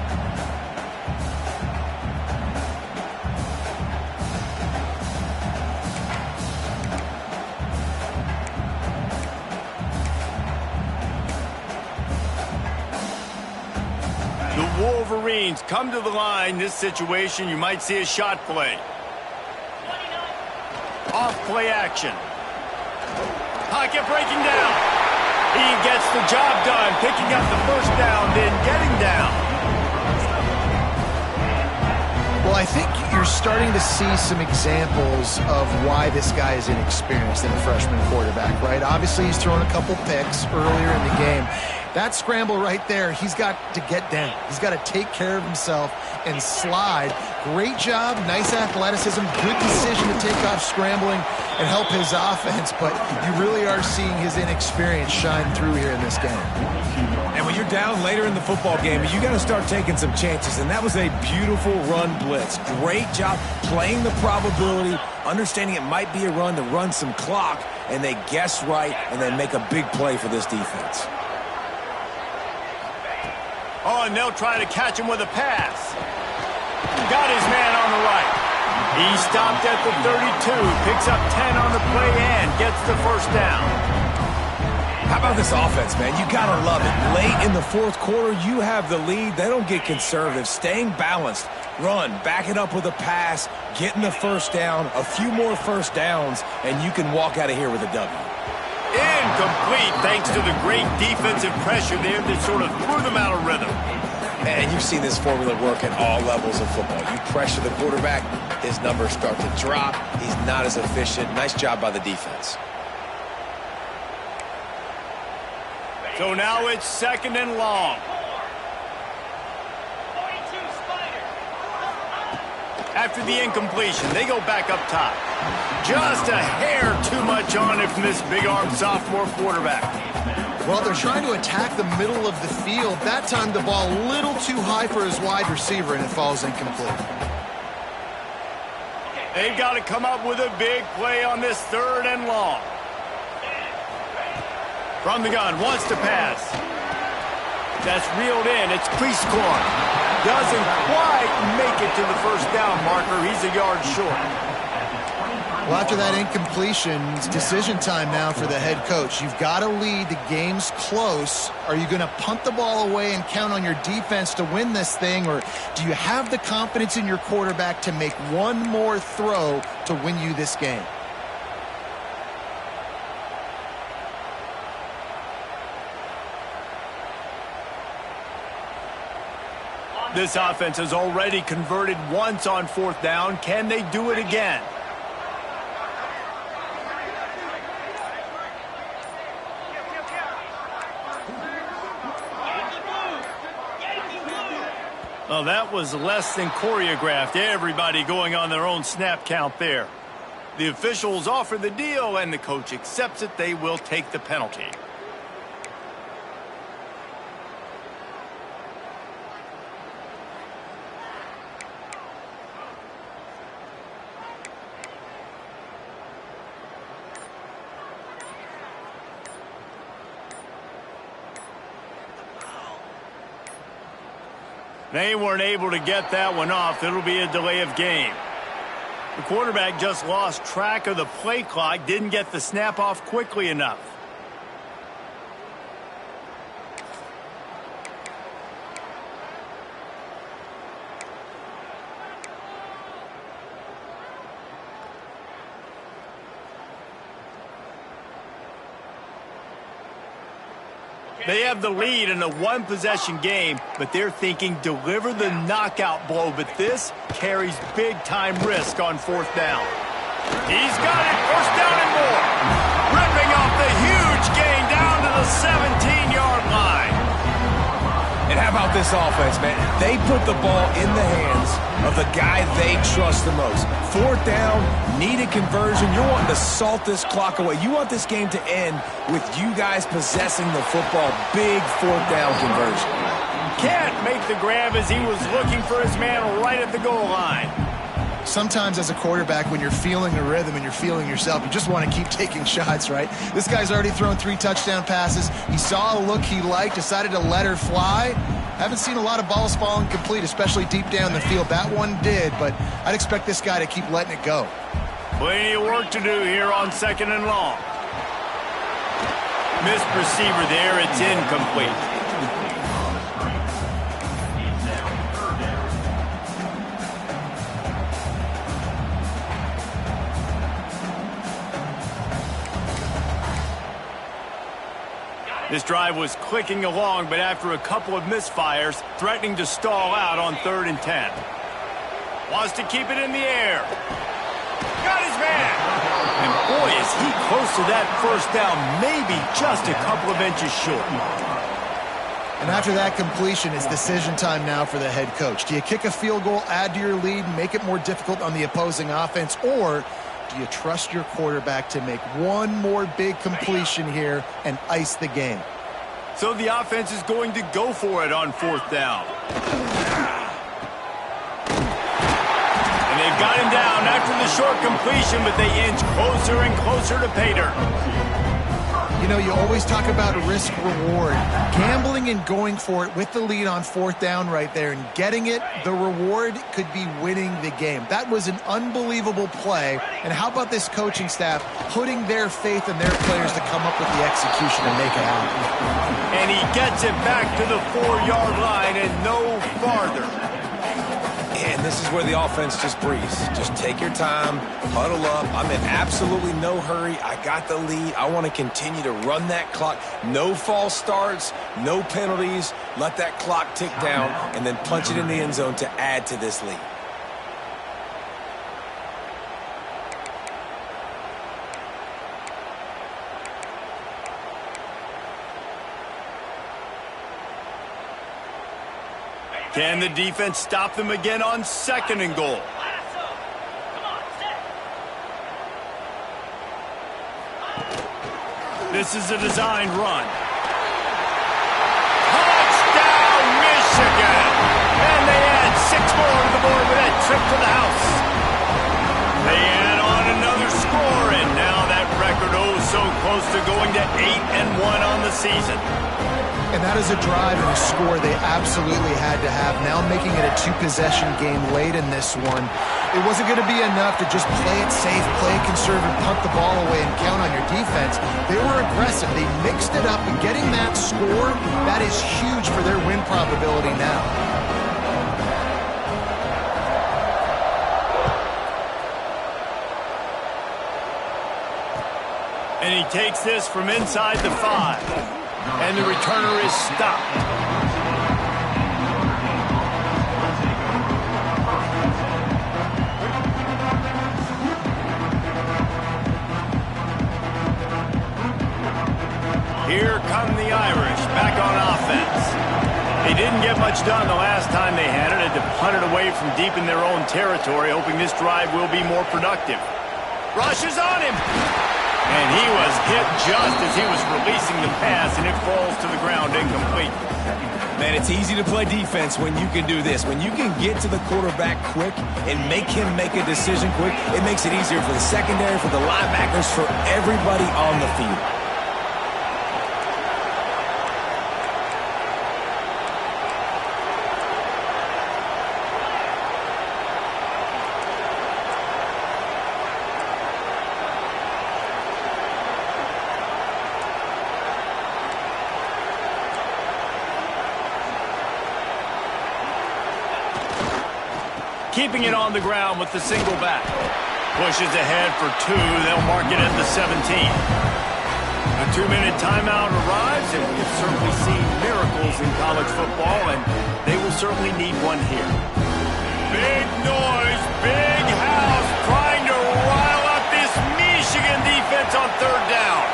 Wolverines come to the line. This situation, you might see a shot play. Off play action. Pocket breaking down. He gets the job done, picking up the first down, then getting down. Well, I think you're starting to see some examples of why this guy is inexperienced in a freshman quarterback, right? Obviously, he's thrown a couple picks earlier in the game. That scramble right there, he's got to get down. He's got to take care of himself and slide. Great job, nice athleticism, good decision to take off scrambling and help his offense, but you really are seeing his inexperience shine through here in this game. And when you're down later in the football game, you got to start taking some chances, and that was a beautiful run blitz. Great job playing the probability, understanding it might be a run to run some clock, and they guess right, and they make a big play for this defense. Oh, and they'll try to catch him with a pass. Got his man on the right. He stopped at the 32, picks up 10 on the play and gets the first down. How about this offense, man? You got to love it. Late in the fourth quarter, you have the lead. They don't get conservative. Staying balanced. Run, back it up with a pass, getting the first down, a few more first downs, and you can walk out of here with a W. Incomplete, thanks to the great defensive pressure there that sort of threw them out of rhythm. And you've seen this formula work at all levels of football. You pressure the quarterback, his numbers start to drop. He's not as efficient. Nice job by the defense. So now it's 2nd and long. After the incompletion, they go back up top. Just a hair too much on it from this big-armed sophomore quarterback. Well, they're trying to attack the middle of the field. That time the ball a little too high for his wide receiver, and it falls incomplete. They've got to come up with a big play on this 3rd and long. From the gun, wants to pass. That's reeled in. It's crease corn. Doesn't quite make it to the first down marker. He's a yard short. Well, after that incompletion, it's decision time now for the head coach. You've got to lead. The game's close. Are you going to punt the ball away and count on your defense to win this thing, or do you have the confidence in your quarterback to make one more throw to win you this game? This offense has already converted once on 4th down. Can they do it again? Well, that was less than choreographed. Everybody going on their own snap count there. The officials offer the deal, and the coach accepts it. They will take the penalty. They weren't able to get that one off. It'll be a delay of game. The quarterback just lost track of the play clock, didn't get the snap off quickly enough. They have the lead in a one-possession game, but they're thinking deliver the knockout blow, but this carries big-time risk on 4th down. He's got it, 1st down and more. Ripping off the huge gain down to the 17-yard line. And how about this offense, man? They put the ball in the hands of the guy they trust the most. 4th down, needed conversion. You're wanting to salt this clock away. You want this game to end with you guys possessing the football. Big 4th down conversion. Can't make the grab as he was looking for his man right at the goal line. Sometimes as a quarterback, when you're feeling the rhythm and you're feeling yourself, you just want to keep taking shots, right? This guy's already thrown 3 touchdown passes. He saw a look he liked, decided to let her fly. Haven't seen a lot of balls falling complete, especially deep down the field. That one did, but I'd expect this guy to keep letting it go. Plenty of work to do here on 2nd and long. Missed receiver there. It's incomplete. This drive was clicking along, but after a couple of misfires, threatening to stall out on 3rd and 10. Wants to keep it in the air. Got his man. And boy, is he close to that 1st down, maybe just a couple of inches short. And after that completion, it's decision time now for the head coach. Do you kick a field goal, add to your lead, and make it more difficult on the opposing offense, or do you trust your quarterback to make one more big completion here and ice the game? So the offense is going to go for it on 4th down. And they've got him down after the short completion, but they inch closer and closer to pay dirt. You know, you always talk about risk-reward. Gambling and going for it with the lead on 4th down right there and getting it, the reward could be winning the game. That was an unbelievable play. And how about this coaching staff putting their faith in their players to come up with the execution and make it happen? And he gets it back to the 4-yard line and no farther. And this is where the offense just breathes. Just take your time, huddle up. I'm in absolutely no hurry. I got the lead. I want to continue to run that clock. No false starts, no penalties. Let that clock tick down and then punch it in the end zone to add to this lead. Can the defense stop them again on 2nd and goal? This is a designed run. Touchdown, Michigan! And they add 6 more to the board with that trip to the house. They add on another score, and now that record so close to going to 8-1 on the season. And that is a drive and a score they absolutely had to have. Now making it a 2-possession game late in this one. It wasn't going to be enough to just play it safe, play it conservative, punt the ball away, and count on your defense. They were aggressive. They mixed it up, and getting that score, that is huge for their win probability now. And he takes this from inside the 5. And the returner is stopped. Here come the Irish back on offense. They didn't get much done the last time they had it. Had to punt it away from deep in their own territory, hoping this drive will be more productive. Rushes on him. And he was hit just as he was releasing the pass, and it falls to the ground incomplete. Man, it's easy to play defense when you can do this. When you can get to the quarterback quick and make him make a decision quick, it makes it easier for the secondary, for the linebackers, for everybody on the field. Keeping it on the ground with the single back. Pushes ahead for 2. They'll mark it at the 17. A 2-minute timeout arrives, and we have certainly seen miracles in college football, and they will certainly need one here. Big noise, big house, trying to rile up this Michigan defense on 3rd down.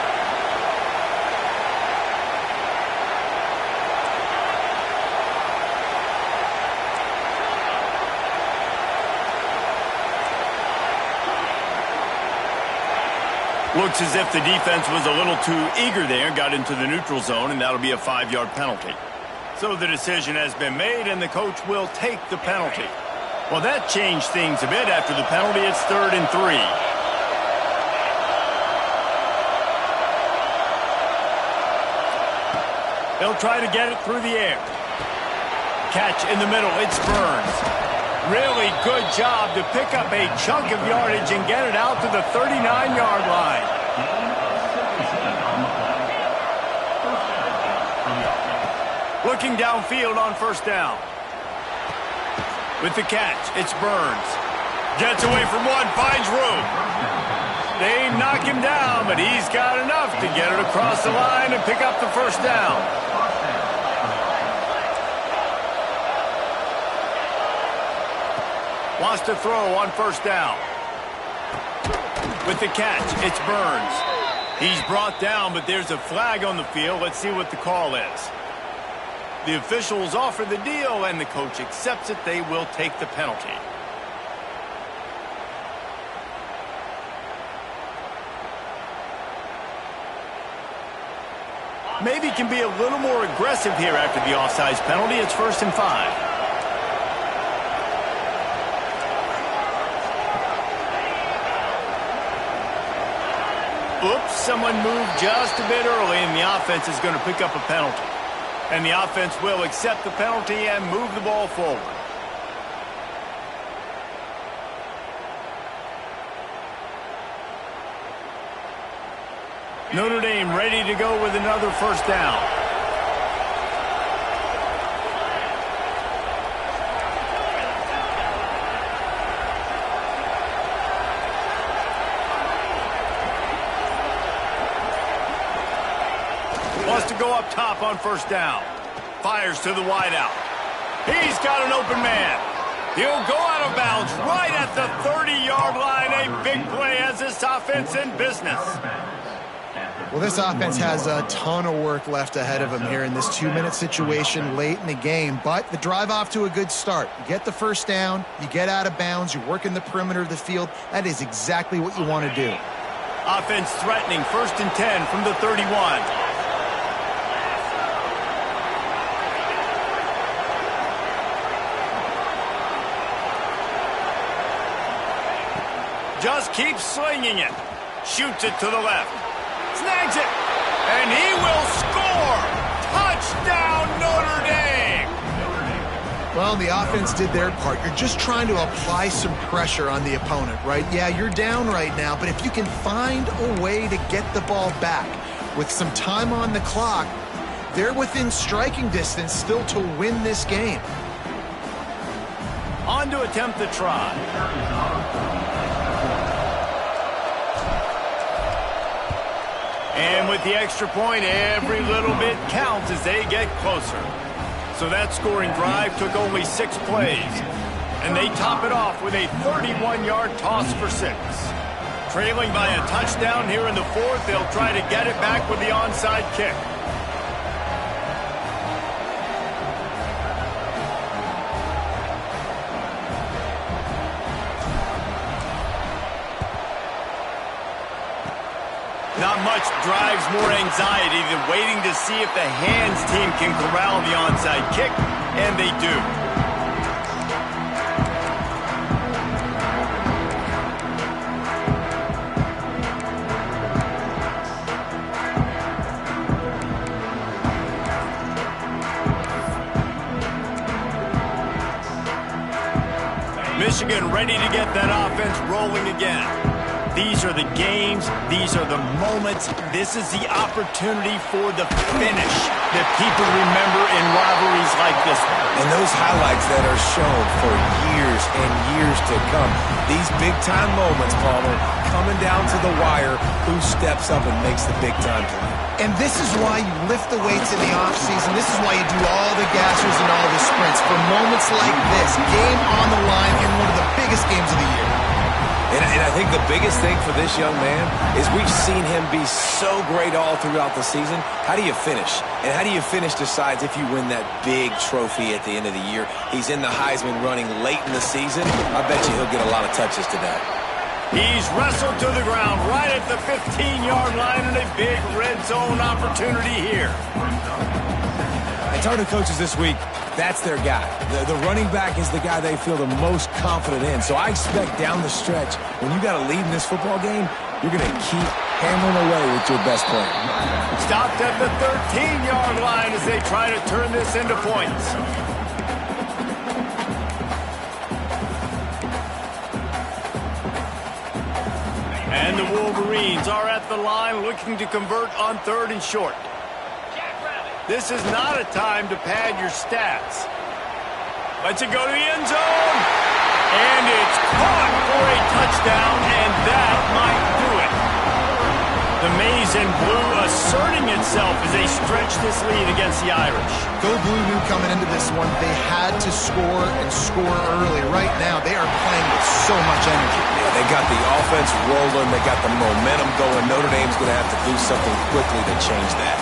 Looks as if the defense was a little too eager there, got into the neutral zone, and that'll be a 5-yard penalty. So the decision has been made, and the coach will take the penalty. Well, that changed things a bit. After the penalty, it's 3rd and 3. They'll try to get it through the air. Catch in the middle, it's Burns. Really good job to pick up a chunk of yardage and get it out to the 39-yard line. Looking downfield on 1st down. With the catch, it's Burns. Gets away from one, finds room. They knock him down, but he's got enough to get it across the line and pick up the 1st down. Wants to throw on 1st down. With the catch, it's Burns. He's brought down, but there's a flag on the field. Let's see what the call is. The officials offer the deal, and the coach accepts it. They will take the penalty. Maybe can be a little more aggressive here after the offsides penalty. It's 1st and 5. Oops, someone moved just a bit early, and the offense is going to pick up a penalty. And the offense will accept the penalty and move the ball forward. Notre Dame ready to go with another 1st down. Wants to go up top on 1st down. Fires to the wideout. He's got an open man. He'll go out of bounds right at the 30-yard line. A big play as this offense in business. Well, this offense has a ton of work left ahead of them here in this 2-minute situation late in the game, but the drive off to a good start. You get the 1st down, you get out of bounds, you work in the perimeter of the field. That is exactly what you want to do. Offense threatening, 1st and 10 from the 31. Just keeps slinging it. Shoots it to the left. Snags it. And he will score. Touchdown, Notre Dame. Well, the offense did their part. You're just trying to apply some pressure on the opponent, right? Yeah, you're down right now, but if you can find a way to get the ball back with some time on the clock, they're within striking distance still to win this game. On to attempt the try. And with the extra point, every little bit counts as they get closer. So that scoring drive took only 6 plays. And they top it off with a 31-yard toss for 6. Trailing by a touchdown here in the 4th, they'll try to get it back with the onside kick. Not much drives more anxiety than waiting to see if the hands team can corral the onside kick, and they do. Michigan ready to get that offense rolling again. These are the games. These are the moments. This is the opportunity for the finish that people remember in rivalries like this one. And those highlights that are shown for years and years to come. These big-time moments, Palmer, coming down to the wire, who steps up and makes the big-time play. And this is why you lift the weights in the offseason. This is why you do all the gassers and all the sprints. For moments like this, game on the line in one of the biggest games of the year. And I think the biggest thing for this young man is we've seen him be so great all throughout the season. How do you finish? And how do you finish decides if you win that big trophy at the end of the year. He's in the Heisman running late in the season. I bet you he'll get a lot of touches today. He's wrestled to the ground right at the 15-yard line and a big red zone opportunity here. I told the coaches this week, that's their guy. The running back is the guy they feel the most confident in. So I expect down the stretch, when you got a lead in this football game, you're going to keep hammering away with your best player. Stopped at the 13-yard line as they try to turn this into points. And the Wolverines are at the line looking to convert on 3rd and short. This is not a time to pad your stats. Lets it go to the end zone. And it's caught for a touchdown, and that might do it. The maize and blue asserting itself as they stretch this lead against the Irish. Go Blue knew coming into this one they had to score and score early. Right now, they are playing with so much energy. Yeah, they got the offense rolling. They got the momentum going. Notre Dame's going to have to do something quickly to change that.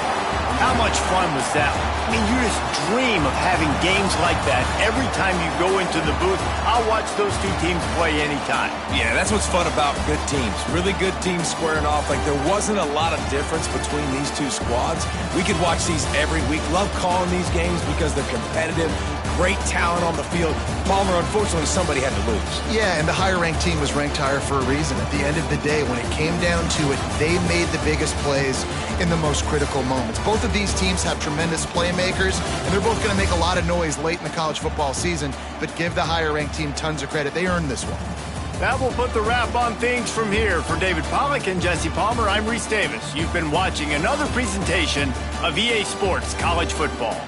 How much fun was that? I mean, you just dream of having games like that every time you go into the booth. I'll watch those two teams play anytime. Yeah, that's what's fun about good teams. Really good teams squaring off. Like, there wasn't a lot of difference between these two squads. We could watch these every week. Love calling these games because they're competitive. Great talent on the field. Palmer, unfortunately, somebody had to lose. Yeah, and the higher-ranked team was ranked higher for a reason. At the end of the day, when it came down to it, they made the biggest plays in the most critical moments. Both of these teams have tremendous playmakers, and they're both going to make a lot of noise late in the college football season, but give the higher-ranked team tons of credit. They earned this one. That will put the wrap on things from here. For David Pollack and Jesse Palmer, I'm Reese Davis. You've been watching another presentation of EA Sports College Football.